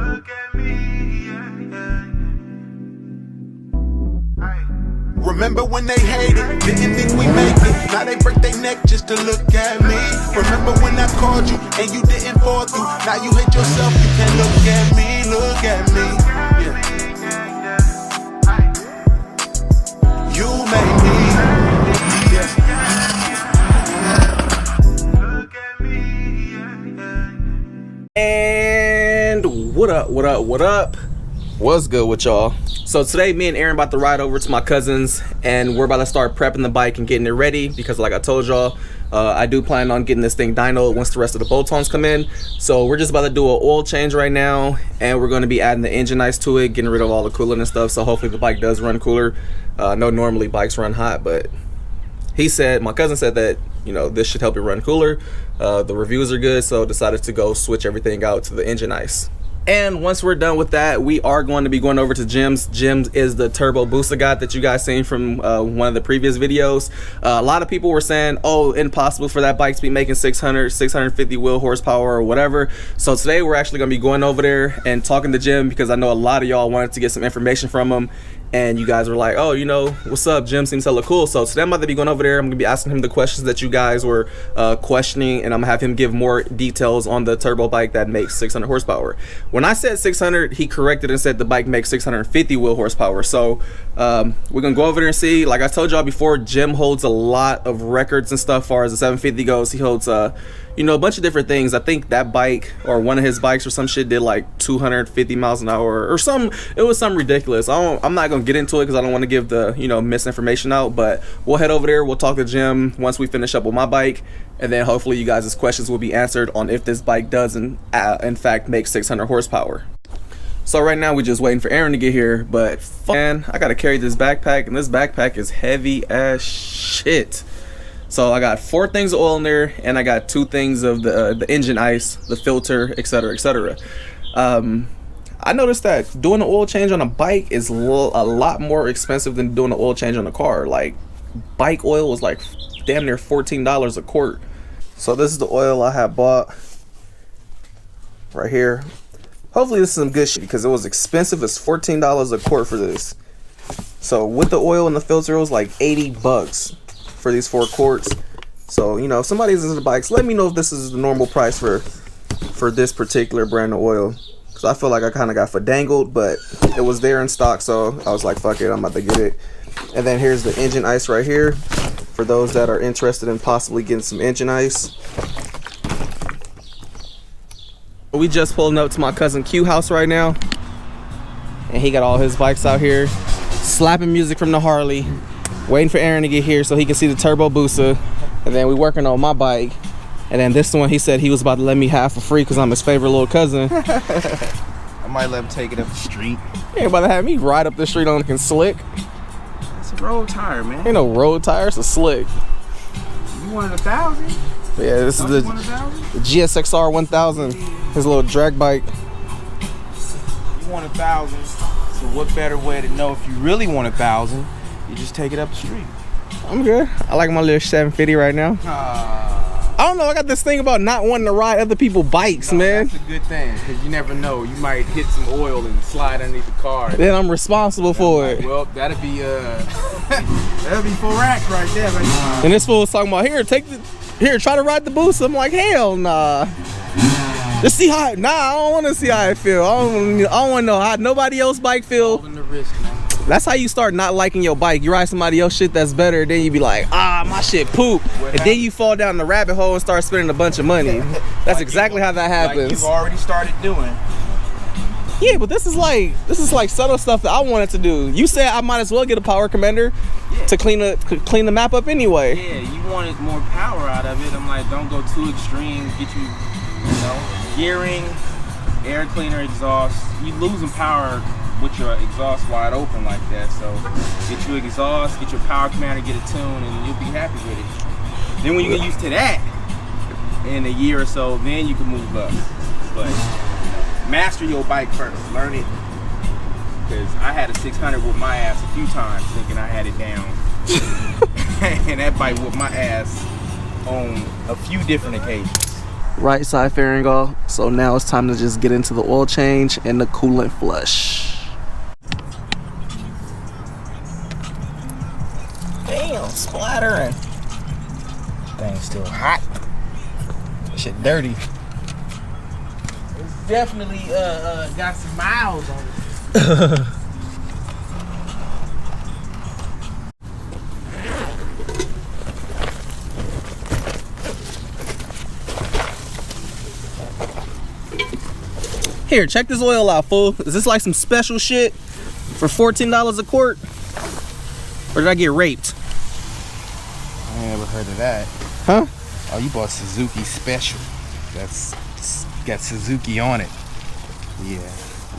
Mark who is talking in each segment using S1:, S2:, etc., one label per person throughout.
S1: Look at me, yeah. Remember when they hated, didn't think we make it. Now they break their neck just to look at me. Remember when I called you and you didn't fall through. Now you hate yourself, you can't look at me, look at me. Yeah. You made me. Yeah. Look at me.
S2: And what up, what up, what up? What's good with y'all? So today me and Aaron about to ride over to my cousin's and we're about to start prepping the bike and getting it ready because like I told y'all, I do plan on getting this thing dynoed once the rest of the bolt-ons come in. So we're just about to do an oil change right now and we're going to be adding the engine ice to it, getting rid of all the coolant and stuff, so hopefully the bike does run cooler. I know normally bikes run hot, but my cousin said that, you know, this should help it run cooler. The reviews are good, so decided to go switch everything out to the engine ice. And once we're done with that, we are going to be going over to Jim's. Jim's is the Turbo Busa God that you guys seen from one of the previous videos. A lot of people were saying, oh, impossible for that bike to be making 650 wheel horsepower or whatever. So today we're actually going to be going over there and talking to Jim because I know a lot of y'all wanted to get some information from him. And you guys were like, oh, you know, what's up? Jim seems hella cool. So today I'm about to be going over there. I'm going to be asking him the questions that you guys were questioning. And I'm going to have him give more details on the turbo bike that makes 600 horsepower. When I said 600, he corrected and said the bike makes 650 wheel horsepower. So we're going to go over there and see. Like I told y'all before, Jim holds a lot of records and stuff as far as the 750 goes. He holds, you know, a bunch of different things. I think that bike or one of his bikes or some shit did like 250 miles an hour or something. It was something ridiculous. I'm not going to get into it because I don't want to give the, you know, misinformation out, but we'll head over there. We'll talk to Jim once we finish up with my bike, and then hopefully you guys' questions will be answered on if this bike does in fact make 600 horsepower. So right now we're just waiting for Aaron to get here, but man, I gotta carry this backpack, and this backpack is heavy as shit. So I got 4 things of oil in there, and I got 2 things of the engine ice, the filter, etc., etc. I noticed that doing an oil change on a bike is a lot more expensive than doing an oil change on a car. Like, bike oil was like damn near $14 a quart. So this is the oil I have bought right here. Hopefully this is some good shit because it was expensive. It's $14 a quart for this. So with the oil and the filter, it was like 80 bucks for these 4 quarts. So, you know, if somebody's into bikes, let me know if this is the normal price for this particular brand of oil. Because I feel like I kind of got fadangled, but it was there in stock, so I was like, fuck it, I'm about to get it. And then here's the engine ice right here for those that are interested in possibly getting some engine ice. We just pulling up to my cousin Q house right now, and he got all his bikes out here, slapping music from the Harley, waiting for Aaron to get here so he can see the Turbo Busa. And then we working on my bike, and then this one he said he was about to let me have for free because I'm his favorite little cousin.
S3: I might let him take it up the street.
S2: He ain't about to have me ride up the street on looking slick.
S3: It's a road tire, man.
S2: Ain't no road tire, it's a slick.
S3: You wanted 1,000?
S2: Yeah, this is the GSXR 1000, his little drag bike.
S3: You want 1,000, so what better way to know if you really want 1,000? You just take it up the street.
S2: I'm good. I like my little 750 right now. I don't know, I got this thing about not wanting to ride other people's bikes, man.
S3: That's a good thing, because you never know. You might hit some oil and slide underneath the car.
S2: Then I'm responsible for it.
S3: Well, that'd be that'd be 4 racks right there.
S2: And this fool was talking about, here, try to ride the Busa. I'm like, hell nah. Just see how, I don't want to see how it feel. I don't want to know how nobody else's bike feel.
S3: The risk, man.
S2: That's how you start not liking your bike. You ride somebody else's shit that's better, then you be like, my shit poop. And then you fall down the rabbit hole and start spending a bunch of money. That's like exactly how that happens.
S3: Like you've already started doing.
S2: Yeah, but this is like subtle stuff that I wanted to do. You said I might as well get a power commander to clean the map up anyway.
S3: Yeah, you wanted more power out of it. I'm like, don't go too extreme. Get you know, gearing, air cleaner, exhaust. You losing power with your exhaust wide open like that. So get you exhaust, get your power commander, get a tune, and you'll be happy with it. Then when you get used to that, in a year or so, then you can move up. But master your bike first, learn it. Because I had a 600 with my ass a few times thinking I had it down. And that bike whooped my ass on a few different occasions.
S2: Right side fairing off. So now it's time to just get into the oil change and the coolant flush. Damn, splattering.
S3: Thing's still hot.
S2: Shit dirty.
S3: It's definitely got some miles on it.
S2: Here, check this oil out, fool. Is this like some special shit for $14 a quart? Or did I get raped?
S3: I ain't never heard of that.
S2: Huh?
S3: Oh, you bought Suzuki Special. That's got Suzuki on it. Yeah.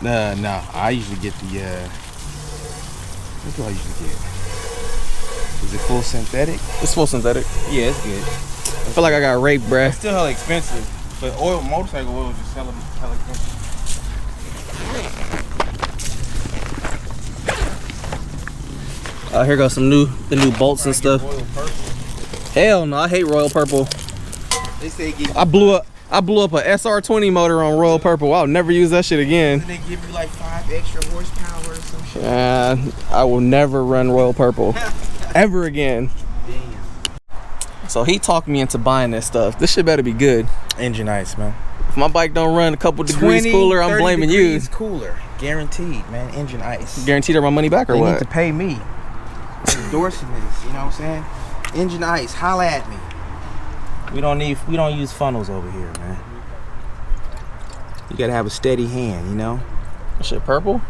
S3: No. I usually get the what do I usually get? Is it full synthetic?
S2: It's full synthetic.
S3: Yeah, it's good.
S2: I feel like I got raped, bruh.
S3: It's still hella expensive. But motorcycle oil is just hella expensive.
S2: Here goes the new bolts and stuff. Hell no, I hate royal purple.
S3: They say give you
S2: I blew up a SR20 motor on royal purple. I'll never use that shit again.
S3: They give you like 5 extra horsepower or some shit.
S2: I will never run royal purple ever again.
S3: Damn.
S2: So he talked me into buying this stuff. This shit better be good.
S3: Engine ice, man.
S2: If my bike don't run a couple degrees
S3: 20,
S2: cooler, I'm
S3: 30
S2: blaming you.
S3: degrees cooler, guaranteed, man. Engine ice.
S2: Guaranteed or my money back or
S3: They
S2: what?
S3: need to pay me. Endorsing this, you know what I'm saying? Engine ice, holla at me. We don't use funnels over here, man. You gotta have a steady hand, you know?
S2: That shit purple?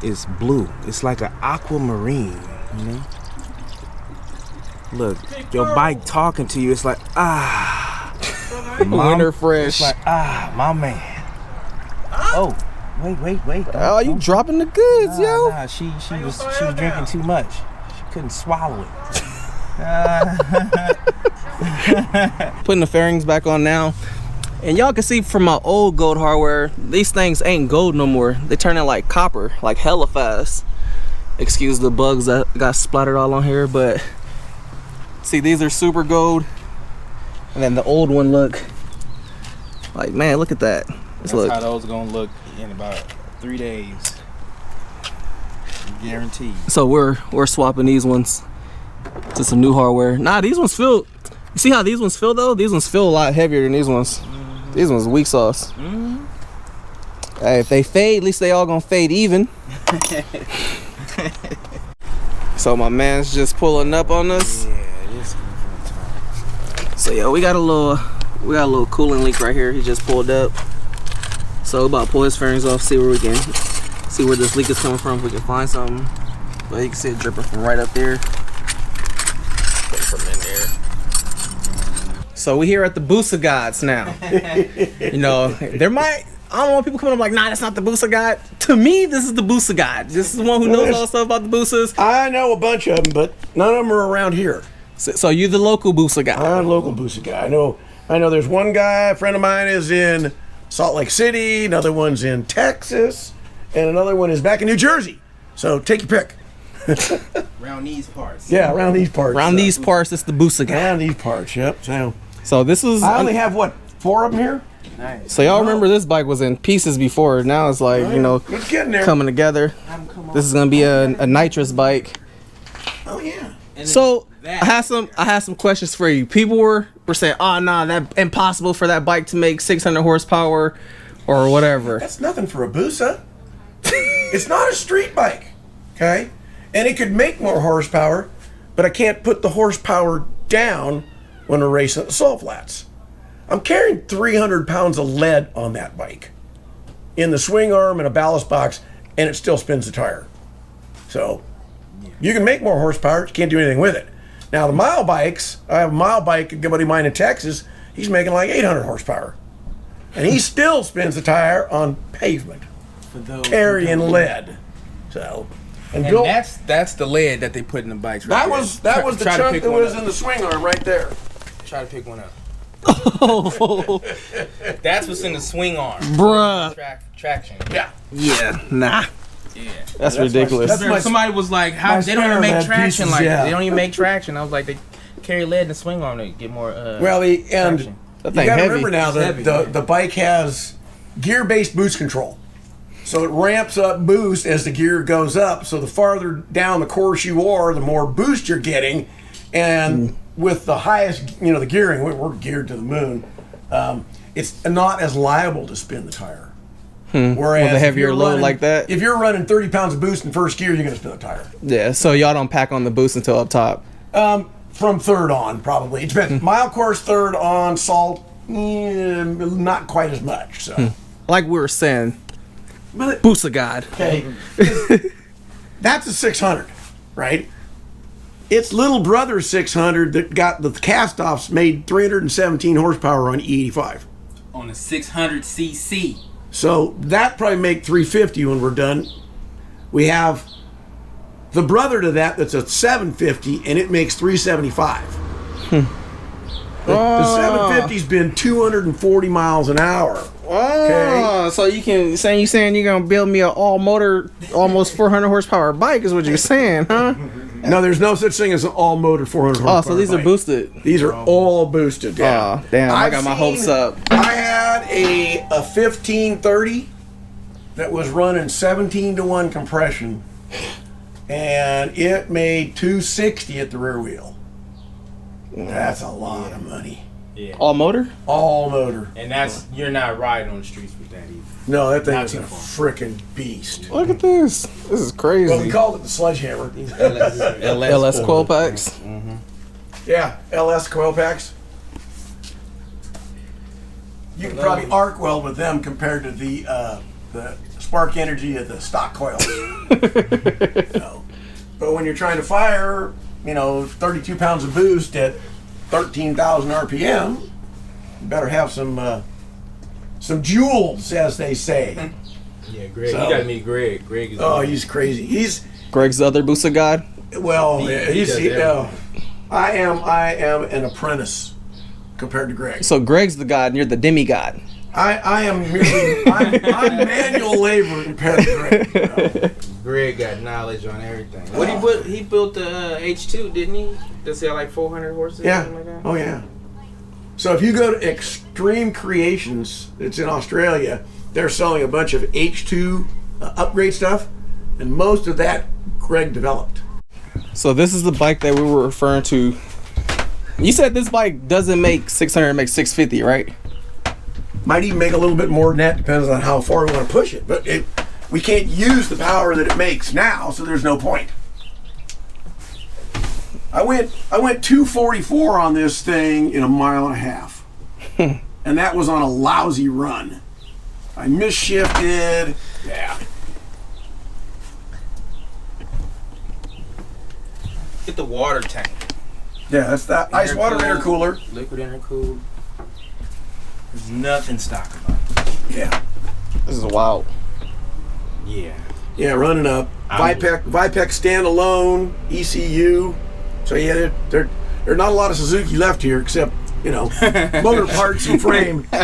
S3: It's blue. It's like an aquamarine, you know? Look, your bike talking to you, it's like,
S2: Winter fresh.
S3: It's like, my man. Oh, wait.
S2: Oh, you dropping the goods, yo.
S3: Nah, she was drinking too much. She couldn't swallow it.
S2: Putting the fairings back on now. And y'all can see from my old gold hardware, these things ain't gold no more. They turning like copper, like hella fast. Excuse the bugs that got splattered all on here, but see, these are super gold. And then the old one look like, man, look at that.
S3: That's
S2: Look.
S3: how those gonna look in about 3 days. Guaranteed.
S2: So we're swapping these ones to some new hardware. Nah, these ones feel, you see how these ones feel though? These ones feel a lot heavier than these ones. These ones weak sauce. Hey, if they fade, at least they all gonna fade even. So my man's just pulling up on us.
S3: Yeah, it is coming from the top.
S2: So yeah, we got a little coolant leak right here. He just pulled up. So we're about to pull his fairings off, see where this leak is coming from, if we can find something. But you can see it dripping from right up there. From in there. So we here at the Busa Gods now. You know, I don't want people coming up like, nah, that's not the Busa God. To me, this is the Busa God. This is the one who knows all the stuff about the Busas.
S4: I know a bunch of them, but none of them are around here.
S2: So you the local Busa guy.
S4: I'm a local Busa guy. I know there's one guy, a friend of mine is in Salt Lake City, another one's in Texas, and another one is back in New Jersey. So take your pick.
S3: Around these parts.
S4: Yeah, around these parts.
S2: Around these parts, it's the Busa guy.
S4: Around these parts, yep.
S2: So this is.
S4: I only have, 4 of them here?
S3: Nice.
S2: So y'all remember this bike was in pieces before. Now it's like, you know,
S4: It's getting there.
S2: coming together. This is gonna be a nitrous bike.
S4: Oh, yeah.
S2: So I had some questions for you. People were saying, oh nah, that impossible for that bike to make 600 horsepower or whatever.
S4: That's nothing for a Busa. It's not a street bike, okay? And it could make more horsepower, but I can't put the horsepower down when we're racing at the salt flats. I'm carrying 300 pounds of lead on that bike in the swing arm and a ballast box, and it still spins the tire. So you can make more horsepower, you can't do anything with it. Now the mile bikes, I have a mile bike, a good buddy of mine in Texas, he's making like 800 horsepower. And he still spins the tire on pavement, carrying lead. So,
S3: And
S4: Bill,
S3: that's the lead that they put in the bikes. Right
S4: that was the
S3: Try to
S4: chunk
S3: pick
S4: that
S3: one
S4: was
S3: up.
S4: in the swing arm right there.
S3: Try to pick one up.
S2: Oh,
S3: That's what's in the swing arm.
S2: bruh.
S3: Traction.
S4: Yeah.
S2: Yeah, nah.
S3: Yeah.
S2: That's
S4: my-
S2: ridiculous.
S4: that's my-
S3: Somebody was like, "How
S4: my
S3: they don't even
S4: spare
S3: make
S4: had
S3: traction
S4: pieces,
S3: like
S4: yeah.
S3: that? They don't even make traction." I was like, "They carry lead in the swing arm to get more."
S4: Well, and
S3: traction.
S2: That
S4: You
S2: thing
S4: got to
S2: heavy.
S4: remember now that
S3: heavy,
S4: the bike has gear-based boost control. So it ramps up boost as the gear goes up. So the farther down the course you are, the more boost you're getting. And with the highest, the gearing, we're geared to the moon, it's not as liable to spin the tire. Whereas
S2: With a
S4: if
S2: heavier
S4: you're
S2: load
S4: running-
S2: like that?
S4: If you're running 30 pounds of boost in first gear, you're going to spin the tire.
S2: Yeah, so y'all don't pack on the boost until up top.
S4: From third on, probably. It depends. Mile course, third on, salt, not quite as much. So,
S2: Like we were saying,
S4: but
S2: Busa God.
S4: okay, that's a 600, right? Its little brother 600 that got the cast-offs made 317 horsepower on E85.
S3: On a 600cc.
S4: So that probably make 350 when we're done. We have the brother to that that's a 750, and it makes 375. The 750's been 240 miles an hour.
S2: Oh, so you saying you're gonna build me an all motor, almost 400 horsepower bike is what you're saying, huh?
S4: No, there's no such thing as an all-motor 400 horsepower
S2: Oh, so these are
S4: bike.
S2: boosted.
S4: These are all boosted. Yeah.
S2: Oh, damn! I
S4: I've
S2: got my
S4: seen-
S2: hopes up.
S4: I had a 1530 that was running 17-to-1 compression, and it made 260 at the rear wheel. That's a lot of money.
S3: Yeah.
S2: All motor?
S4: All motor.
S3: And you're not riding on the streets with that either.
S4: No, that thing
S3: Not
S4: was a
S3: too far.
S4: freaking beast.
S2: Look at this. This is crazy.
S4: Well, we called it the sledgehammer.
S2: LS coil packs.
S4: Yeah, LS coil packs. You can probably arc weld with them compared to the spark energy of the stock coils. But when you're trying to fire, 32 pounds of boost at 13,000 RPM, you better have some joules, as they say.
S3: Yeah, Greg.
S4: So-
S3: You gotta meet Greg. Greg is.
S4: Oh, he's crazy. He's
S2: Greg's the other Busa God.
S4: well.
S3: He
S4: He's.
S3: does everything.
S4: I am an apprentice compared to Greg.
S2: So Greg's the God and you're the demigod.
S4: I am merely I'm manual labor compared to Greg.
S3: Greg got knowledge on everything. What he built the H2, didn't he? Does he have like 400 horses?
S4: Yeah.
S3: Something like that?
S4: Oh yeah. So if you go to Extreme Creations, it's in Australia, they're selling a bunch of H2 upgrade stuff, and most of that Greg developed.
S2: So this is the bike that we were referring to. You said this bike doesn't make 600, it makes 650, right?
S4: Might even make a little bit more than that, depends on how far we want to push it. But we can't use the power that it makes now, so there's no point. I went 244 on this thing in a mile and a half. And that was on a lousy run. I misshifted. Yeah.
S3: Get the water tank.
S4: Yeah, that's that ice water
S3: Intercooled.
S4: intercooler.
S3: Liquid intercooled. There's nothing stock about it.
S4: Yeah.
S2: This is wild.
S3: Yeah.
S4: Yeah, running a Vipec standalone ECU. So yeah, there are not a lot of Suzuki left here except, motor parts and frame. But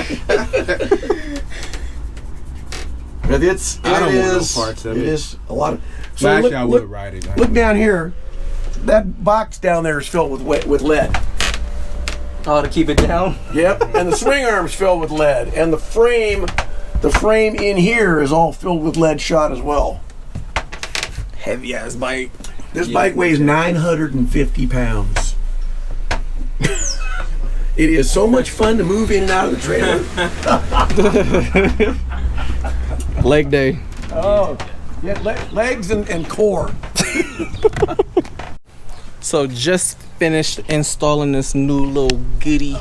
S3: I don't want no parts of it.
S4: It is a lot of.
S3: So actually,
S4: look,
S3: I would ride it.
S4: Look down here. That box down there is filled with lead.
S2: Oh, to keep it down?
S4: Yep, and the swing arm's filled with lead, and the frame in here is all filled with lead shot as well.
S2: Heavy ass bike.
S4: This bike weighs 950 pounds. It is so much fun to move in and out of the trailer.
S2: Leg day.
S4: Oh, yeah, legs and core.
S2: So just finished installing this new little goodie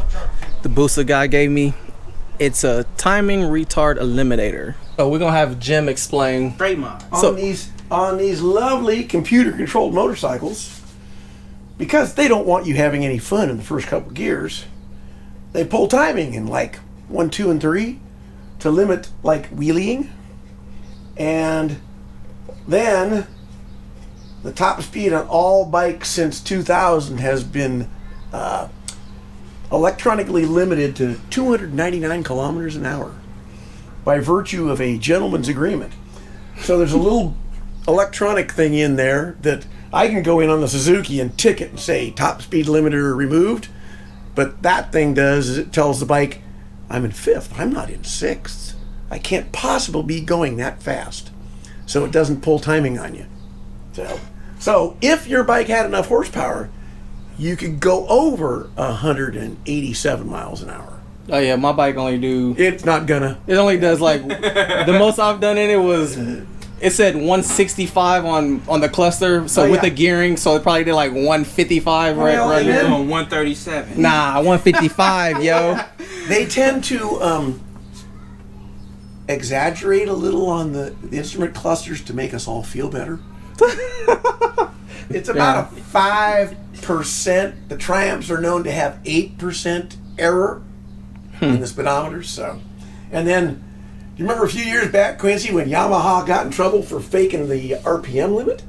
S2: the Busa guy gave me. It's a timing retard eliminator. So we're gonna have Jim explain.
S3: Straight mod.
S4: On these lovely computer-controlled motorcycles, because they don't want you having any fun in the first couple gears, they pull timing in like 1, 2, and 3 to limit like wheeling, and then the top speed on all bikes since 2000 has been electronically limited to 299 kilometers an hour by virtue of a gentleman's agreement. So there's a little electronic thing in there that I can go in on the Suzuki and tick it and say top speed limiter removed, But that thing does is it tells the bike, I'm in 5th, I'm not in 6th. I can't possibly be going that fast. So it doesn't pull timing on you. So if your bike had enough horsepower, you could go over 187 miles an hour.
S2: Oh yeah, my bike only do.
S4: It's not gonna.
S2: It only does like the most I've done in it was. It said 165 on the cluster, so with the gearing, so it probably did like 155 right
S3: You're
S2: there.
S3: doing 137.
S2: Nah, 155, yo.
S4: They tend to exaggerate a little on the instrument clusters to make us all feel better. It's about a 5%. The Triumphs are known to have 8% error in the speedometers. So, and then you remember a few years back, Quincy, when Yamaha got in trouble for faking the RPM limit?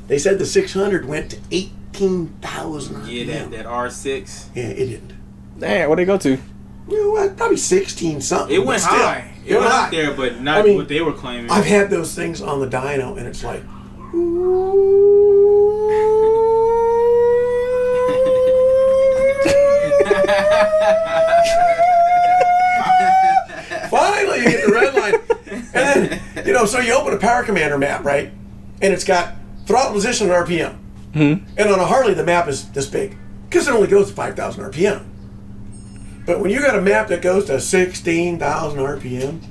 S4: They said the 600 went to 18,000 RPM.
S3: Yeah, that R6.
S4: Yeah, it didn't.
S2: Damn, what'd they go to?
S4: You know what? Probably 16 something.
S3: It went
S4: but still,
S3: high. It went up there, but not what they were claiming.
S4: I've had those things on the dyno, and it's like, finally you get the red line. And then, so you open a Power Commander map, right? And it's got throttle position and RPM. And on a Harley, the map is this big because it only goes to 5,000 RPM. But when you got a map that goes to 16,000 RPM,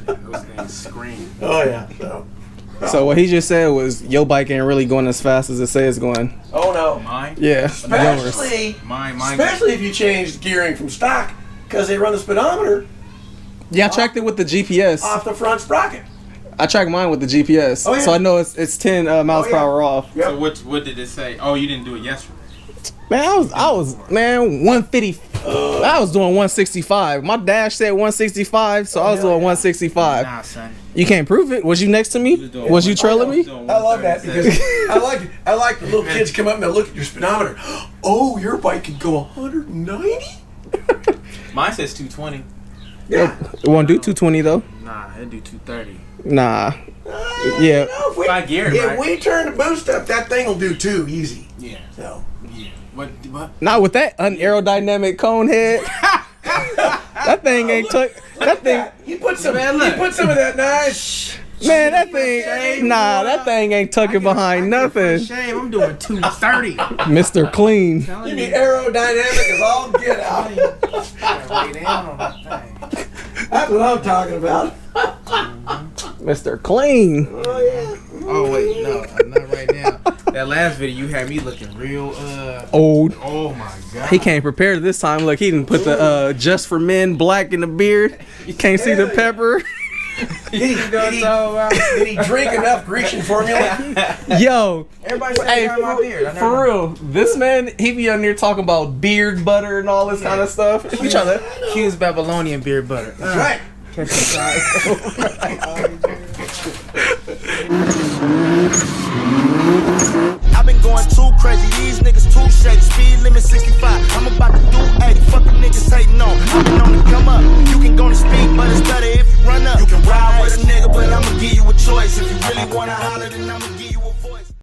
S3: Those things scream.
S4: oh yeah.
S2: So what he just said was your bike ain't really going as fast as it says it's going.
S4: Oh no.
S3: Mine?
S2: Yeah.
S4: Especially if you change the gearing from stock, because they run the speedometer
S2: Yeah, I tracked it with the GPS.
S4: off the front sprocket.
S2: I tracked mine with the GPS,
S4: Oh, yeah.
S2: so I know it's 10 miles per hour off.
S4: Yep.
S3: So what did it say? Oh, you didn't do it yesterday.
S2: Man, I was 150. I was doing 165. My dash said 165, so I was doing 165.
S3: Nah, son.
S2: You can't prove it. Was you next to me? Was you trailing me?
S4: I love that because I like the little kids come up and they look at your speedometer. Oh, your bike can go 190?
S3: Mine says 220.
S4: Yeah.
S2: It won't do 220 though.
S3: Nah, it'd do 230.
S2: Nah. Yeah.
S4: If
S3: I gear it
S4: if
S3: right.
S4: we turn the boost up, that thing will do 2 easy.
S3: Yeah.
S4: So.
S3: Yeah. What?
S2: Not with that unaerodynamic cone head. That thing ain't took. That thing.
S4: He put some of that nice.
S2: Man, that thing. Nah, that thing ain't tucking behind nothing.
S3: Shame, I'm doing 230.
S2: Mr. Clean.
S4: You mean aerodynamic is all get out.
S3: Lay down on that thing.
S4: That's what I'm talking about.
S2: Mr. Clean.
S4: Oh yeah.
S3: Oh wait, no, not right now. That last video you had me looking real
S2: Old.
S3: oh my god.
S2: He came prepared this time. Look, he didn't put the Just for Men black in the beard. You can't see the pepper.
S4: Did he drink enough Grecian formula?
S2: Yo.
S3: Everybody say
S2: Hey,
S3: I got my beard.
S2: for real, this man, he be on there talking about beard butter and all this kind of stuff. He trying to.
S3: Hughes Babylonian beard butter.
S4: That's right.
S5: I've been going too crazy, these niggas too shady. Speed limit 65, I'm about to do 80. Fuck them niggas hating on. I've been on the come up. You can go to speed, but it's better if you run up. You can ride with a nigga, but I'ma give you a choice. If you really wanna holler, then I'ma give you a